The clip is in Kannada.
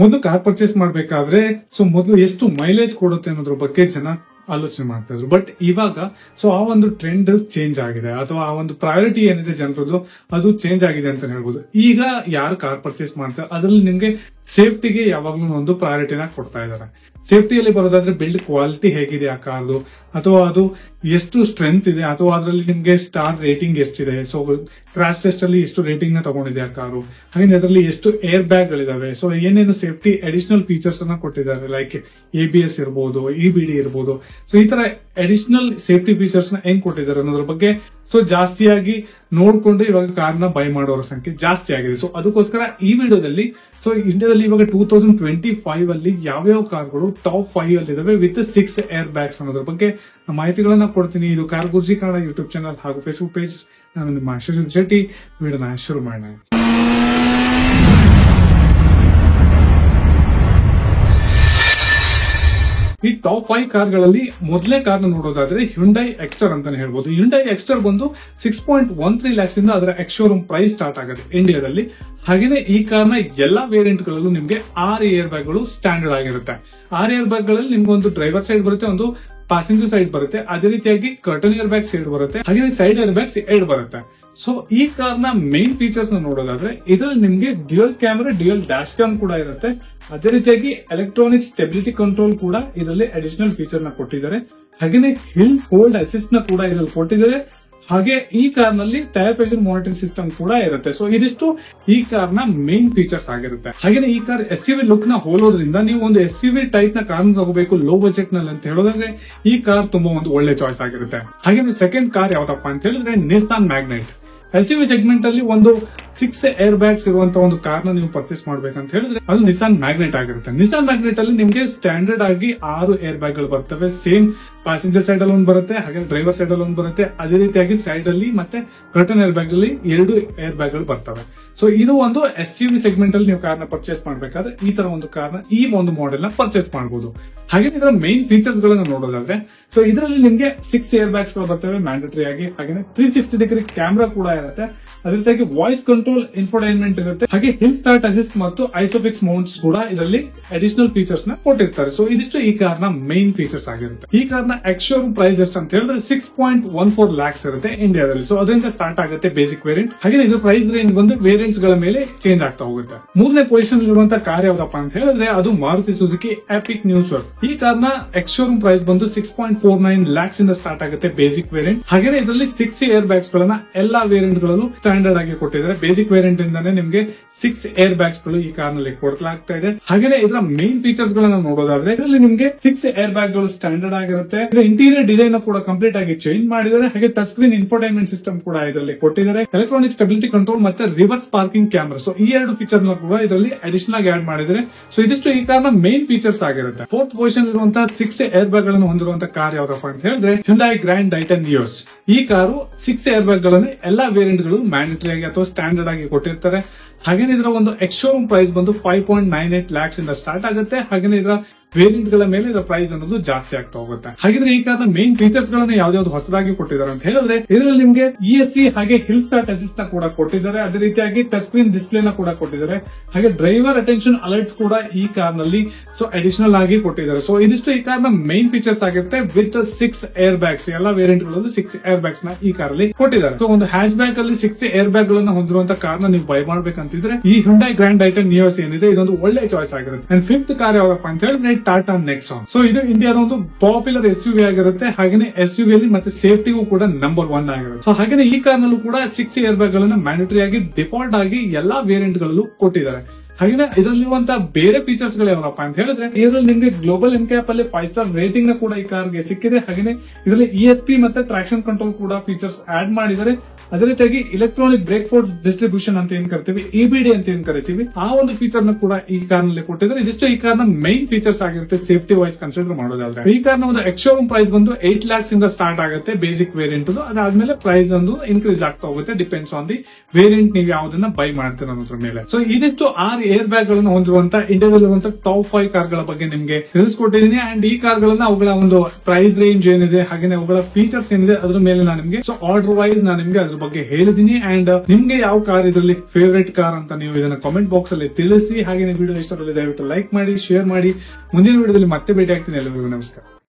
ಒಂದು ಕಾರ್ ಪರ್ಚೇಸ್ ಮಾಡ್ಬೇಕಾದ್ರೆ ಮೊದಲು ಎಷ್ಟು ಮೈಲೇಜ್ ಕೊಡುತ್ತೆ ಅನ್ನೋದ್ರ ಬಗ್ಗೆ ಜನ ಆಲೋಚನೆ ಮಾಡ್ತಾ ಇದ್ರು. ಬಟ್ ಇವಾಗ ಆ ಒಂದು ಟ್ರೆಂಡ್ ಚೇಂಜ್ ಆಗಿದೆ, ಅಥವಾ ಆ ಒಂದು ಪ್ರಯಾರಿಟಿ ಏನಿದೆ ಜನರದ್ದು ಅದು ಚೇಂಜ್ ಆಗಿದೆ ಅಂತ ಹೇಳ್ಬೋದು. ಈಗ ಯಾರು ಕಾರ್ ಪರ್ಚೇಸ್ ಮಾಡ್ತಾರೆ ಅದರಲ್ಲಿ ನಿಮ್ಗೆ ಸೇಫ್ಟಿಗೆ ಯಾವಾಗ್ಲೂ ಒಂದು ಪ್ರಯಾರಿಟಿನ ಕೊಡ್ತಾ ಇದ್ದಾರೆ. ಸೇಫ್ಟಿಯಲ್ಲಿ ಬರೋದಾದ್ರೆ ಬಿಲ್ಡ್ ಕ್ವಾಲಿಟಿ ಹೇಗಿದೆ ಆ ಕಾರ್ದು, ಅಥವಾ ಅದು ಎಷ್ಟು ಸ್ಟ್ರೆಂತ್ ಇದೆ, ಅಥವಾ ಅದರಲ್ಲಿ ನಿಮ್ಗೆ ಸ್ಟಾರ್ ರೇಟಿಂಗ್ ಎಷ್ಟಿದೆ, ಕ್ರಾಶ್ ಟೆಸ್ಟ್ ಅಲ್ಲಿ ಎಷ್ಟು ರೇಟಿಂಗ್ ನ ತಗೊಂಡಿದೆ ಆ ಕಾರು, ಹಾಗೆ ಅದರಲ್ಲಿ ಎಷ್ಟು ಏರ್ ಬ್ಯಾಗ್ ಗಳಿದಾವೆ, ಏನೇನು ಸೇಫ್ಟಿ ಅಡಿಷನಲ್ ಫೀಚರ್ಸ್ ಅನ್ನ ಕೊಟ್ಟಿದ್ದಾರೆ, ಲೈಕ್ ABS ಇರಬಹುದು, EBD ಇರಬಹುದು. ಈ ತರ ಅಡಿಷನಲ್ ಸೇಫ್ಟಿ ಫೀಚರ್ಸ್ ನ ಹೆಂಗ್ ಕೊಟ್ಟಿದ್ದಾರೆ ಅನ್ನೋದ್ರ ಬಗ್ಗೆ ಜಾಸ್ತಿಯಾಗಿ ನೋಡ್ಕೊಂಡು ಇವಾಗ ಕಾರ್ನ ಬೈ ಮಾಡೋರ ಸಂಖ್ಯೆ ಜಾಸ್ತಿ ಆಗಿದೆ. ಅದಕ್ಕೋಸ್ಕರ ಈ ವಿಡಿಯೋದಲ್ಲಿ ಇಂಡಿಯಾದಲ್ಲಿ ಇವಾಗ 2025 ಅಲ್ಲಿ ಯಾವ್ಯಾವ ಕಾರ್ಗಳು ಟಾಪ್ 5 ಅಲ್ಲಿ ಇದಾವೆ ವಿತ್ 6 ಏರ್ ಬ್ಯಾಗ್ಸ್ ಅನ್ನೋದ್ರ ಬಗ್ಗೆ ಮಾಹಿತಿಗಳನ್ನ ಕೊಡ್ತೀನಿ. ಇದು ಕಾರ್ ಗುರ್ಜಿ ಕನ್ನಡ ಯೂಟ್ಯೂಬ್ ಚಾನಲ್ ಹಾಗೂ ಫೇಸ್ಬುಕ್ ಪೇಜ್. ನಾನು ನಿಮ್ಮ ಅಶ್ವಜಿತ್ ಶೆಟ್ಟಿ. ವಿಡಿಯೋನ ಶುರು ಮಾಡೋಣ. ಈ ಟಾಪ್ 5 ಕಾರ್ಗಳಲ್ಲಿ ಮೊದಲನೇ ಕಾರ್ನ ನೋಡೋದಾದ್ರೆ ಹ್ಯುಂಡೈ ಎಕ್ಸ್ಟರ್ ಅಂತಾನೆ ಹೇಳ್ಬೋದು. ಹ್ಯುಂಡೈ ಎಕ್ಸ್ಟರ್ ಬಂದು 6.13 lakhs ಇಂದ ಅದರ ಎಕ್ಸ್ ಶೋರೂಮ್ ಪ್ರೈಸ್ ಸ್ಟಾರ್ಟ್ ಆಗುತ್ತೆ ಇಂಡಿಯಾದಲ್ಲಿ. ಹಾಗೇನೆ ಈ ಕಾರ್ನ ಎಲ್ಲಾ ವೇರಿಯಂಟ್ ಗಳಲ್ಲೂ ನಿಮ್ಗೆ 6 ಏರ್ ಬ್ಯಾಗ್ ಗಳು ಸ್ಟ್ಯಾಂಡರ್ಡ್ ಆಗಿರುತ್ತೆ. 6 ಏರ್ ಬ್ಯಾಗ್ ಗಳಲ್ಲಿ ನಿಮ್ಗೆ ಒಂದು ಡ್ರೈವರ್ ಸೈಡ್ ಬರುತ್ತೆ, ಒಂದು ಪ್ಯಾಸೆಂಜರ್ ಸೈಡ್ ಬರುತ್ತೆ, ಅದೇ ರೀತಿಯಾಗಿ ಕರ್ಟನ್ ಏರ್ ಬ್ಯಾಗ್ ಸೈಡ್ ಬರುತ್ತೆ, ಹಾಗೆ ಸೈಡ್ ಏರ್ ಬ್ಯಾಗ್ಸ್ 2 ಬರುತ್ತೆ. ಈ ಕಾರ್ನ ಮೇನ್ ಫೀಚರ್ಸ್ ನ ನೋಡೋದಾದ್ರೆ ಇದರಲ್ಲಿ ನಿಮ್ಗೆ dual camera, dual dash cam ಕೂಡ ಇರುತ್ತೆ. ಅದೇ ರೀತಿಯಾಗಿ ಎಲೆಕ್ಟ್ರಾನಿಕ್ ಸ್ಟೆಬಿಲಿಟಿ ಕಂಟ್ರೋಲ್ ಕೂಡ ಇದರಲ್ಲಿ ಅಡಿಷನಲ್ ಫೀಚರ್ ನ ಕೊಟ್ಟಿದ್ದಾರೆ. ಹಾಗೇನೆ ಹಿಲ್ ಹೋಲ್ಡ್ ಅಸಿಸ್ಟ್ ನ ಕೂಡ ಇದರಲ್ಲಿ ಕೊಟ್ಟಿದ್ದಾರೆ. ಹಾಗೆ ಈ ಕಾರ್ ನಲ್ಲಿ ಟೈರ್ ಪ್ರೆಷರ್ ಮಾನಿಟರಿಂಗ್ ಸಿಸ್ಟಮ್ ಕೂಡ ಇರುತ್ತೆ. ಇದಿಷ್ಟು ಈ ಕಾರ್ ನ ಮೇನ್ ಫೀಚರ್ಸ್ ಆಗಿರುತ್ತೆ. ಹಾಗೆ ಈ ಕಾರ್ SUV ಲುಕ್ ನ ಹೋಲೋದ್ರಿಂದ ನೀವು ಒಂದು SUV ಟೈಪ್ ನ ಕಾರ್ ತಗೋಬೇಕು ಲೋ ಬಜೆಟ್ ನಲ್ಲಿ ಅಂತ ಹೇಳೋದಾದ್ರೆ ಈ ಕಾರ್ ತುಂಬಾ ಒಂದು ಒಳ್ಳೆ ಚಾಯ್ಸ್ ಆಗಿರುತ್ತೆ. ಹಾಗೆ ಸೆಕೆಂಡ್ ಕಾರ್ ಯಾವ್ದಪ್ಪ ಅಂತ ಹೇಳಿದ್ರೆ ನಿಸಾನ್ ಮ್ಯಾಗ್ನೈಟ್. LCV ಸೆಗ್ಮೆಂಟ್ ಅಲ್ಲಿ ಒಂದು 6 ಏರ್ ಬ್ಯಾಗ್ಸ್ ಇರುವಂತ ಒಂದು ಕಾರ್ ನ ನೀವು ಪರ್ಚೇಸ್ ಮಾಡ್ಬೇಕಂತ ಹೇಳಿದ್ರೆ ಅದು ನಿಸಾನ್ ಮ್ಯಾಗ್ನೆಟ್ ಆಗಿರುತ್ತೆ. ನಿಸಾನ್ ಮ್ಯಾಗ್ನೆಟ್ ಅಲ್ಲಿ ನಿಮ್ಗೆ ಸ್ಟ್ಯಾಂಡರ್ಡ್ ಆಗಿ 6 ಏರ್ ಬ್ಯಾಗ್ ಗಳು ಬರ್ತವೆ. ಸೇಮ್ ಪ್ಯಾಸೆಂಜರ್ ಸೈಡ್ ಅಲ್ಲಿ ಒಂದು ಬರುತ್ತೆ, ಹಾಗೆ ಡ್ರೈವರ್ ಸೈಡ್ ಅಲ್ಲಿ ಒಂದು ಬರುತ್ತೆ, ಅದೇ ರೀತಿಯಾಗಿ ಸೈಡ್ ಅಲ್ಲಿ ಮತ್ತೆ ಕರ್ಟನ್ ಏರ್ ಬ್ಯಾಗ್ ಅಲ್ಲಿ 2 ಏರ್ ಬ್ಯಾಗ್ ಗಳು ಬರ್ತವೆ. ಇದು ಒಂದು SUV ಸೆಗ್ಮೆಂಟ್ ಅಲ್ಲಿ ನೀವು ಕಾರ್ನ ಪರ್ಚೇಸ್ ಮಾಡ್ಬೇಕಾದ್ರೆ ಈ ತರ ಒಂದು ಕಾರ್ನ ಈ ಒಂದು ಮಾಡೆಲ್ ನ ಪರ್ಚೇಸ್ ಮಾಡಬಹುದು. ಹಾಗೆ ಇದರ ಮೇನ್ ಫೀಚರ್ಸ್ ಗಳನ್ನ ನೋಡೋದಾದ್ರೆ ಇದರಲ್ಲಿ ನಿಮ್ಗೆ 6 ಏರ್ ಬ್ಯಾಗ್ಸ್ ಗಳು ಬರ್ತವೆ ಮ್ಯಾಂಡೇಟರಿ ಆಗಿ. ಹಾಗೆ 360 ಡಿಗ್ರಿ ಕ್ಯಾಮೆರಾ ಕೂಡ ಇರುತ್ತೆ. ಅದೇ ರೀತಿಯಾಗಿ ವಾಯ್ಸ್ ಕಂಟ್ರೋಲ್ ಇನ್ಫೋಟೈನ್ಮೆಂಟ್ ಇರುತ್ತೆ. ಹಾಗೆ ಹಿಲ್ ಸ್ಟಾರ್ಟ್ ಅಸಿಸ್ಟ್ ಮತ್ತು ಐಸೋಫಿಕ್ಸ್ ಮೌಂಟ್ಸ್ ಕೂಡ ಇದರಲ್ಲಿ ಅಡಿಷನಲ್ ಫೀಚರ್ಸ್ ನ ಕೊಟ್ಟಿರ್ತಾರೆ. ಇದಿಷ್ಟು ಈ ಕಾರ್ನ ಮೇನ್ ಫೀಚರ್ಸ್ ಆಗಿರುತ್ತೆ. ಈ ಕಾರ್ನ ಎಕ್ಸ್ ಶೋರೂಮ್ ಪ್ರೈಸ್ ಎಷ್ಟು ಅಂತ ಹೇಳಿದ್ರೆ 6.14 lakhs ಇರುತ್ತೆ ಇಂಡಿಯಾದಲ್ಲಿ. ಅದರಿಂದ ಸ್ಟಾರ್ಟ್ ಆಗುತ್ತೆ ಬೇಸಿಕ್ ವೇರಿಯಂಟ್. ಹಾಗೆ ಇದು ಪ್ರೈಸ್ ರೇಂಜ್ ಬಂದು ವೇರಿಯಂಟ್ಸ್ ಗಳ ಮೇಲೆ ಚೇಂಜ್ ಆಗ್ತಾ ಹೋಗುತ್ತೆ. ಮೂರನೇ ಪೊಸಿಷನ್ ಇರುವಂತಹ ಕಾರ್ ಯಾವ್ದಪ್ಪ ಅಂತ ಹೇಳಿದ್ರೆ ಅದು Maruti Suzuki EPIC new Swift. ಈ ಕಾರ್ನ ಎಕ್ಸ್ ಶೋರೂಮ್ ಪ್ರೈಸ್ ಬಂದು 6.49 lakhs ಇಂದ ಸ್ಟಾರ್ಟ್ ಆಗುತ್ತೆ ಬೇಸಿಕ್ ವೇರಿಯಂಟ್. ಹಾಗೆ ಇದರಲ್ಲಿ 6 ಏರ್ ಬ್ಯಾಗ್ಸ್ ಗಳನ್ನ ಎಲ್ಲಾ ವೇರಿಯಂಟ್ ಗಳಲ್ಲೂ ಸ್ಟ್ಯಾಂಡರ್ಡ್ ಆಗಿ ಕೊಟ್ಟಿದ್ದಾರೆ. ಬೇಸಿಕ್ ವೇರಿಯಂಟ್ ಇಂದಾನೆ ನಿಮ್ಗೆ 6 ಏರ್ ಬ್ಯಾಗ್ಸ್ ಗಳು ಈ ಕಾರ್ ನಲ್ಲಿ ಕೊಡಲಾಗ್ತಾ ಇದೆ. ಹಾಗೆ ಇದರ ಮೇನ್ ಫೀಚರ್ಸ್ ಗಳನ್ನ ನೋಡೋದಾದ್ರೆ ಇದರಲ್ಲಿ ನಿಮ್ಗೆ 6 ಏರ್ ಬ್ಯಾಗ್ ಗಳು ಸ್ಟ್ಯಾಂಡರ್ಡ್ ಆಗಿರುತ್ತೆ. ಇಂಟೀರಿಯರ್ ಡಿಸೈನ್ ಕೂಡ ಕಂಪ್ಲೀಟ್ ಆಗಿ ಚೇಂಜ್ ಮಾಡಿದ್ದಾರೆ. ಹಾಗೆ ಟಚ್ ಸ್ಕ್ರೀನ್ ಇನ್ಫೋಟೈನ್ಮೆಂಟ್ ಸಿಸ್ಟಮ್ ಕೂಡ ಇದರಲ್ಲಿ ಕೊಟ್ಟಿದ್ದಾರೆ. ಎಲೆಕ್ಟ್ರಾನಿಕ್ ಸ್ಟೆಬಿಲಿಟಿ ಕಂಟ್ರೋಲ್ ಮತ್ತೆ ರಿವರ್ಸ್ ಪಾರ್ಕಿಂಗ್ ಕ್ಯಾಮೆರಾ, ಈ 2 ಫೀಚರ್ ಕೂಡ ಇದರಲ್ಲಿ ಅಡಿಷನಲ್ ಆಗಿ ಆಡ್ ಮಾಡಿದ್ದಾರೆ. ಇದಿಷ್ಟು ಈ ಕಾರ್ನ ಮೇನ್ ಫೀಚರ್ಸ್ ಆಗಿರುತ್ತೆ. ಫೋರ್ತ್ ಪೊಸಿಷನ್ ಇರುವಂತಹ 6 ಏರ್ ಬ್ಯಾಗ್ ಗಳನ್ನು ಹೊಂದಿರುವಂತಹ ಕಾರ್ ಯಾವ್ದಪ್ಪ ಅಂತ ಹೇಳಿದ್ರೆ ಹ್ಯುಂಡೈ ಗ್ರ್ಯಾಂಡ್ ಟೈಟನ್ ನಿಯೋಸ್. ಈ ಕಾರು 6 ಏರ್ ಬ್ಯಾಗ್ ಗಳನ್ನು ಎಲ್ಲಾ ವೇರಿಯಂಟ್ ಗಳು ಮ್ಯಾಂಡೇಟರಿ ಆಗಿ ಅಥವಾ ಸ್ಟ್ಯಾಂಡರ್ಡ್ ಆಗಿ ಕೊಟ್ಟಿರ್ತಾರೆ. ಹಾಗೆ ಇದರ ಒಂದು ಎಕ್ಸ್ ಶೋರೂಮ್ ಪ್ರೈಸ್ ಬಂದು 5.98 lakhs ಇಂದ ಸ್ಟಾರ್ಟ್ ಆಗುತ್ತೆ. ಹಾಗೆ ಇದರ ವೇರಿಯಂಟ್ ಗಳ ಮೇಲೆ ಇದರ ಪ್ರೈಸ್ ಅನ್ನೋದು ಜಾಸ್ತಿ ಆಗ್ತಾ ಹೋಗುತ್ತೆ. ಹಾಗಿದ್ರೆ ಈ ಕಾರ್ನ ಮೇನ್ ಫೀಚರ್ಸ್ ಗಳನ್ನ ಯಾವ್ದಾವ್ದು ಹೊಸದಾಗಿ ಕೊಟ್ಟಿದ್ದಾರೆ ಅಂತ ಹೇಳಿದ್ರೆ ಇದರಲ್ಲಿ ನಿಮ್ಗೆ ESC ಹಾಗೆ ಹಿಲ್ ಸ್ಟಾರ್ಟ್ ಅಸಿಸ್ಟ್ ನ ಕೂಡ ಕೊಟ್ಟಿದ್ದಾರೆ. ಅದೇ ರೀತಿಯಾಗಿ ಟಚ್ ಸ್ಕ್ರೀನ್ ಡಿಸ್ಪ್ಲೇ ನ ಕೂಡ ಕೊಟ್ಟಿದ್ದಾರೆ. ಹಾಗೆ ಡ್ರೈವರ್ ಅಟೆನ್ಷನ್ ಅಲರ್ಟ್ಸ್ ಕೂಡ ಈ ಕಾರ್ ನಲ್ಲಿ ಅಡಿಷನಲ್ ಆಗಿ ಕೊಟ್ಟಿದ್ದಾರೆ. ಇದಿಷ್ಟು ಈ ಕಾರ್ನ ಮೇನ್ ಫೀಚರ್ಸ್ ಆಗಿರುತ್ತೆ ವಿತ್ 6 ಏರ್ ಬ್ಯಾಗ್ಸ್. ಎಲ್ಲಾ ವೇರಿಯಂಟ್ ಗಳಲ್ಲೂ 6 ಏರ್ ಬ್ಯಾಗ್ಸ್ ನ ಈ ಕಾರ್ ಅಲ್ಲಿ ಕೊಟ್ಟಿದ್ದಾರೆ. ಒಂದು ಹ್ಯಾಶ್ ಬ್ಯಾಗ್ ಅಲ್ಲಿ 6 ಏರ್ ಬ್ಯಾಗ್ ಗಳನ್ನ ಹೊಂದಿರುವಂತಹ ಕಾರ್ನ ನೀವು ಬೈ ಮಾಡ್ಬೇಕಂತಿದ್ರೆ ಈ ಹ್ಯುಂಡೈ ಗ್ರ್ಯಾಂಡ್ ಟೈಟನ್ ನಿಯೋಸ್ ಏನಿದೆ ಇದೊಂದು ಒಳ್ಳೆ ಚಾಯ್ಸ್ ಆಗಿರುತ್ತೆ. ಅಂಡ್ ಫಿಫ್ತ್ ಕಾರ್ ಯಾವ್ದಪ್ಪ ಅಂತ ಹೇಳಿದ್ರೆ ಟಾಟಾ ನೆಕ್ಸಾನ್. ಇದು ಇಂಡಿಯಾದ ಒಂದು ಪಾಪ್ಯುಲರ್ SUV ಆಗಿರುತ್ತೆ. ಹಾಗೆ SUV ಅಲ್ಲಿ ಮತ್ತೆ ಸೇಫ್ಟಿಗೂ ಕೂಡ ನಂಬರ್ 1 ಆಗಿರುತ್ತೆ. ಹಾಗೆ ಈ ಕಾರ್ ನಲ್ಲೂ ಕೂಡ 6 ಏರ್ ಬ್ಯಾಗ್ ಗಳನ್ನ ಮ್ಯಾಂಡೇಟರಿ ಆಗಿ ಡಿಫಾಲ್ಟ್ ಆಗಿ ಎಲ್ಲಾ ವೇರಿಯಂಟ್ ಗಳಲ್ಲೂ ಕೊಟ್ಟಿದ್ದಾರೆ. ಹಾಗೆ ಇದರಲ್ಲಿರುವಂತಹ ಬೇರೆ ಫೀಚರ್ಸ್ ಗಳು ಯಾವಪ್ಪ ಅಂತ ಹೇಳಿದ್ರೆ ಇದರಲ್ಲಿ ನಿಮಗೆ ಗ್ಲೋಬಲ್ ಎನ್ಕ್ಯಾಪ್ ಅಲ್ಲಿ 5 ಸ್ಟಾರ್ ರೇಟಿಂಗ್ ನ ಕೂಡ ಈ ಕಾರ್ಗೆ ಸಿಕ್ಕಿದೆ. ಹಾಗೆ ಇದರಲ್ಲಿ ESP ಮತ್ತೆ ಟ್ರಾಕ್ಷನ್ ಕಂಟ್ರೋಲ್ ಕೂಡ ಫೀಚರ್ಸ್ ಆಡ್ ಮಾಡಿದ್ದಾರೆ. ಅದೇ ರೀತಿಯಾಗಿ ಇಲೆಕ್ಟ್ರಾನಿಕ್ ಬ್ರೇಕ್ ಫೋರ್ಸ್ ಡಿಸ್ಟ್ರಿಬ್ಯೂಷನ್ ಅಂತ ಏನ್ ಕರಿತೀವಿ, EBD ಅಂತ ಏನ್ ಕರಿತೀವಿ, ಆ ಒಂದು ಫೀಚರ್ ನ ಕೂಡ ಈ ಕಾರ್ ನಲ್ಲಿ ಕೊಟ್ಟಿದ್ದಾರೆ. ಇದಿಷ್ಟು ಈ ಕಾರ್ನ ಮೇನ್ ಫೀಚರ್ಸ್ ಆಗಿರುತ್ತೆ ಸೇಫ್ಟಿ ವೈಸ್ ಕನ್ಸಿಡರ್ ಮಾಡೋದಾದ್ರೆ. ಈ ಕಾರ್ನ ಒಂದು ಎಕ್ಸ್ ಶೋರೂಮ್ ಪ್ರೈಸ್ ಬಂದು 8 lakhs ಇಂದ ಸ್ಟಾರ್ಟ್ ಆಗುತ್ತೆ ಬೇಸಿಕ್ ವೇರಿಯಂಟ್. ಅದಾದ್ಮೇಲೆ ಪ್ರೈಸ್ ಒಂದು ಇನ್ಕ್ರೀಸ್ ಆಗ್ತಾ ಹೋಗುತ್ತೆ ಡಿಪೆಂಡ್ಸ್ ಆನ್ ದಿ ವೇರಿಯಂಟ್ ನೀವು ಯಾವ್ದನ್ನ ಬೈ ಮಾಡ್ತೀರ ಅನ್ನೋದ್ರ ಮೇಲೆ. ಇದಿಷ್ಟು 6 ಏರ್ ಬ್ಯಾಗ್ ಗಳನ್ನು ಹೊಂದಿರುವಂತಹ ಇಂಡಿಯಾದಲ್ಲಿರುವಂತಹ ಟಾಪ್ 5 ಕಾರ್ ಗಳ ಬಗ್ಗೆ ನಿಮಗೆ ತಿಳಿಸ್ಕೊಟ್ಟಿದ್ದೀನಿ. ಅಂಡ್ ಈ ಕಾರ್ ಗಳನ್ನ ಅವುಗಳ ಒಂದು ಪ್ರೈಸ್ ರೇಂಜ್ ಏನಿದೆ ಹಾಗೆ ಅವುಗಳ ಫೀಚರ್ಸ್ ಏನಿದೆ ಅದ್ರ ಮೇಲೆ ನಾನು ನಿಮಗೆ ಆರ್ಡರ್ ವೈಸ್ ನಾನು ನಿಮಗೆ ಅದ್ರ ಬಗ್ಗೆ ಹೇಳಿದೀನಿ. ಅಂಡ್ ನಿಮ್ಗೆ ಯಾವ ಕಾರ್ ಇದರಲ್ಲಿ ಫೇವರೇಟ್ ಕಾರ್ ಅಂತ ನೀವು ಇದನ್ನ ಕಾಮೆಂಟ್ ಬಾಕ್ಸ್ ಅಲ್ಲಿ ತಿಳಿಸಿ. ಹಾಗೆ ವಿಡಿಯೋ ಇಷ್ಟದಲ್ಲಿ ದಯವಿಟ್ಟು ಲೈಕ್ ಮಾಡಿ, ಶೇರ್ ಮಾಡಿ. ಮುಂದಿನ ವಿಡಿಯೋದಲ್ಲಿ ಮತ್ತೆ ಭೇಟಿ ಆಗ್ತೀನಿ. ಎಲ್ಲರಿಗೂ ನಮಸ್ಕಾರ.